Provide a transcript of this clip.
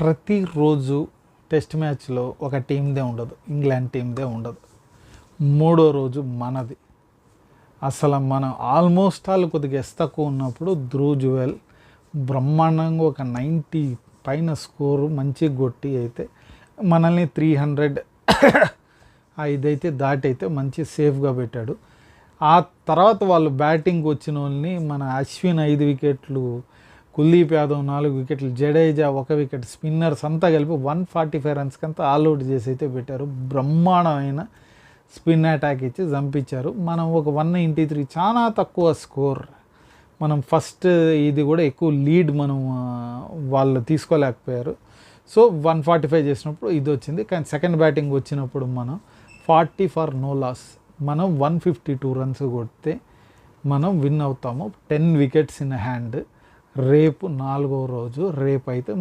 ప్రతిరోజు టెస్ట్ మ్యాచ్లో ఒక టీందే ఉండదు, ఇంగ్లాండ్ టీందే ఉండదు. మూడో రోజు మనది. అసలు మనం ఆల్మోస్ట్ ఆల్ కొద్దిగా తక్కువ ఉన్నప్పుడు ధ్రువ్ జువెల్ బ్రహ్మాండంగా ఒక 90 పైన స్కోరు మంచిగా కొట్టి అయితే మనల్ని 300 ఇదైతే దాటైతే మంచి సేఫ్గా పెట్టాడు. ఆ తర్వాత వాళ్ళు బ్యాటింగ్ వచ్చిన వాళ్ళని మన అశ్విన్ 5 వికెట్లు, కుల్దీప్ యాదవ్ 4 వికెట్లు, జడేజా 1 వికెట్, స్పిన్నర్స్ అంతా కలిపి 145 రన్స్కి అంతా ఆల్అవుట్ చేసి అయితే పెట్టారు. బ్రహ్మాండమైన స్పిన్ అటాక్ ఇచ్చి చంపించారు. మనం ఒక 193 చాలా తక్కువ స్కోర్. మనం ఫస్ట్ ఇది కూడా ఎక్కువ లీడ్ వాళ్ళు తీసుకోలేకపోయారు. సో 145 చేసినప్పుడు ఇది వచ్చింది. కానీ సెకండ్ బ్యాటింగ్ వచ్చినప్పుడు మనం 40 ఫర్ నో లాస్, మనం 152 రన్స్ కొడితే మనం విన్ అవుతాము. 10 వికెట్స్ ఇన్ హ్యాండ్. రేపు 4వ రోజు, రేపు అయితే